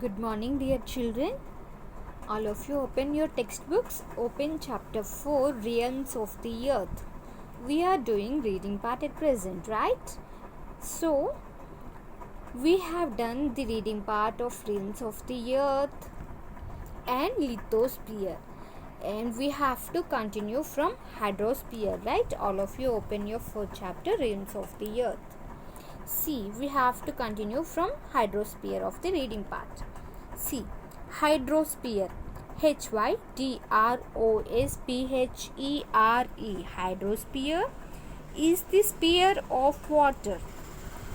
Good morning, dear children. All of you open your textbooks. Open chapter 4, Realms of the Earth. We are doing reading part at present, right? So, we have done the reading part of Realms of the Earth and lithosphere. And we have to continue from hydrosphere, right? All of you open your 4th chapter, Realms of the Earth. See, we have to continue from hydrosphere of the reading part. See, hydrosphere. Hydrosphere. Hydrosphere is the sphere of water.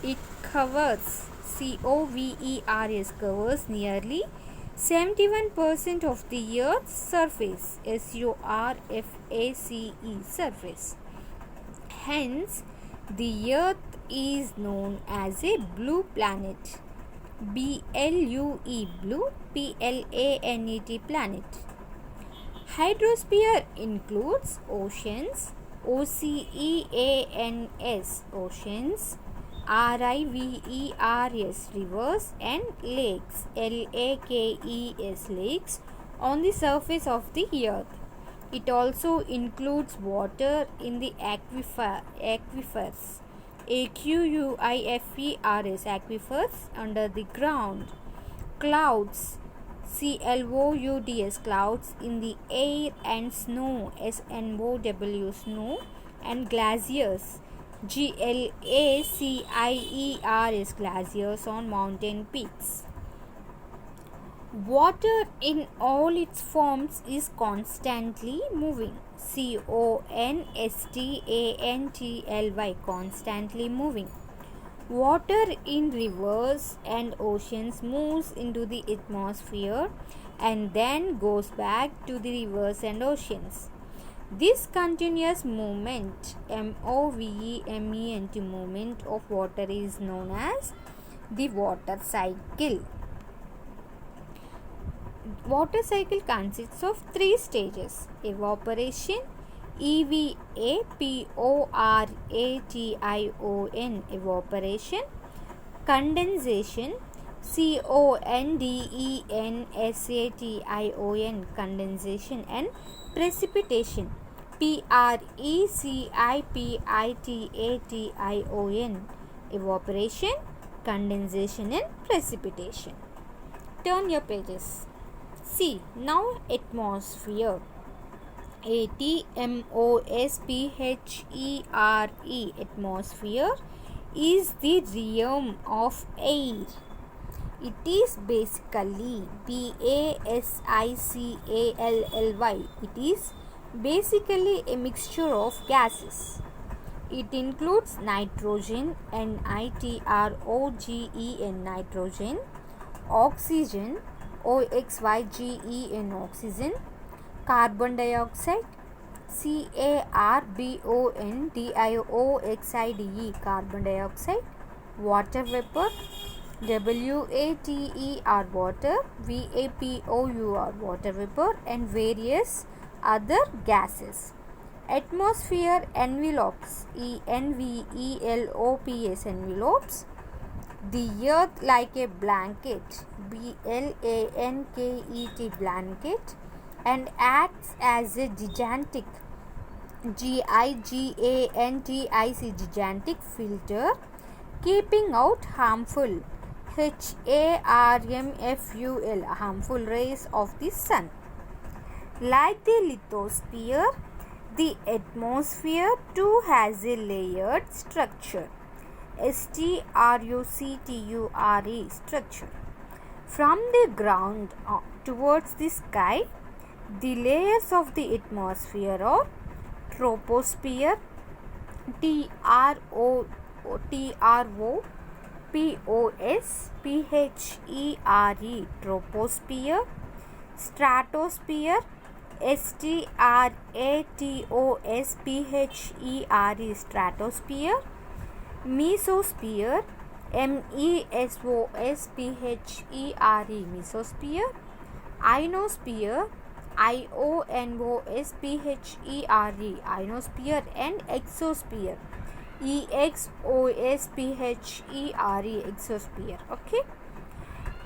It covers covers nearly 71% of the Earth's surface. Surface. Hence, the Earth is known as a blue planet. BLUE, blue, PLANET, planet. Hydrosphere includes oceans, OCEANS, oceans, RIVERS, rivers, and lakes, LAKES, lakes, on the surface of the earth. It also includes water in the aquifers, AQUIFERS, aquifers under the ground. Clouds, CLOUDS, clouds in the air, and snow, SNOW, snow, and glaciers, GLACIERS, glaciers on mountain peaks. Water in all its forms is constantly moving. CONSTANTLY, constantly moving. Water in rivers and oceans moves into the atmosphere and then goes back to the rivers and oceans. This continuous movement, movement of water, is known as the water cycle. Water cycle consists of 3 stages: evaporation, EVAPORATION, evaporation; condensation, CONDENSATION, condensation; and precipitation, PRECIPITATION, evaporation, condensation, and precipitation. Turn your pages. See, now atmosphere. ATMOSPHERE, atmosphere is the realm of air. It is basically BASICALLY. It is basically a mixture of gases. It includes nitrogen, NITROGEN, nitrogen; oxygen, OXYGEN, oxygen; carbon dioxide, CARBONDIOXIDE, carbon dioxide; water vapor, WATER, water; VAPOUR, water vapor; and various other gases. Atmosphere envelopes, ENVELOPS, envelopes the earth like a blanket, BLANKET, blanket, and acts as a gigantic, gigantic filter, keeping out harmful, harmful rays of the sun. Like the lithosphere, the atmosphere too has a layered structure, STRUCTURE, structure. From the ground towards the sky, the layers of the atmosphere are troposphere, TROPOSPHERE, troposphere; stratosphere, STRATOSPHERE, stratosphere; mesosphere, MESOSPHERE, mesosphere; ionosphere, IONOSPHERE, ionosphere; and exosphere, EXOSPHERE, exosphere. Okay.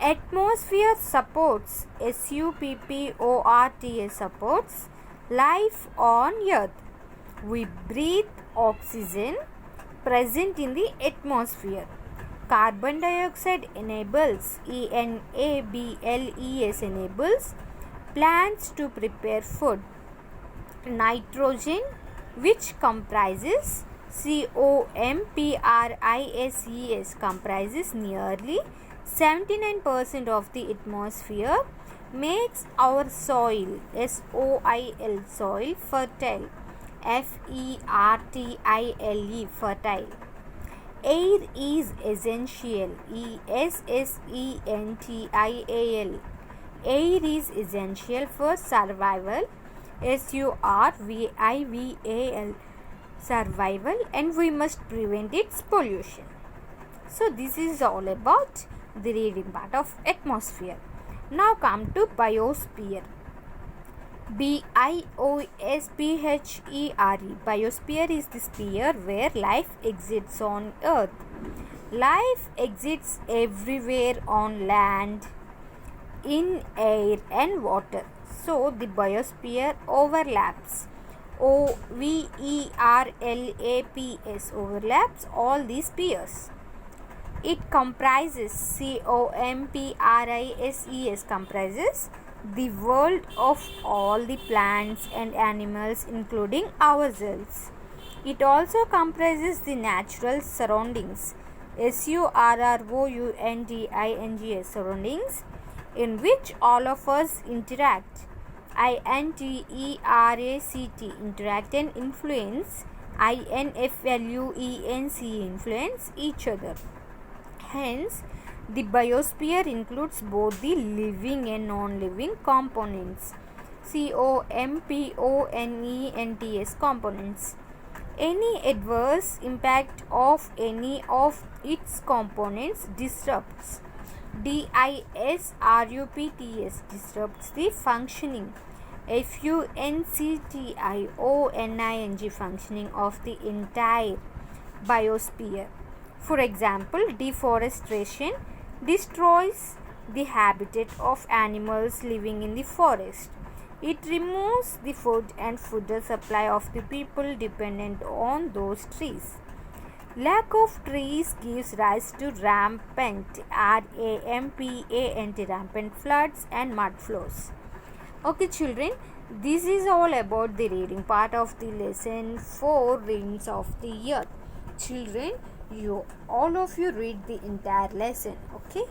Atmosphere supports supports life on earth. We breathe oxygen present in the atmosphere. Carbon dioxide enables enables plants to prepare food. Nitrogen, which comprises comprises nearly 79% of the atmosphere, makes our soil soil fertile. Fertile. Air is essential. Air is essential for survival. Survival, and we must prevent its pollution. So this is all about the reading part of atmosphere. Now come to biosphere. Biosphere. Biosphere is the sphere where life exists on earth. Life exists everywhere on land, in air and water. So the biosphere overlaps. Overlaps all these spheres. It comprises comprises the world of all the plants and animals, including ourselves. It also comprises the natural surroundings, surroundings, in which all of us interact, interact and influence, influence each other. Hence, the biosphere includes both the living and non-living components. Components. Any adverse impact of any of its components disrupts disrupts the functioning functioning of the entire biosphere. For example, deforestation destroys the habitat of animals living in the forest. It removes the food and food supply of the people dependent on those trees. Lack of trees gives rise to rampant floods and mud flows. Okay children, this is all about the reading part of the lesson 4, Rings of the Earth. Children, all of you read the entire lesson. Okay.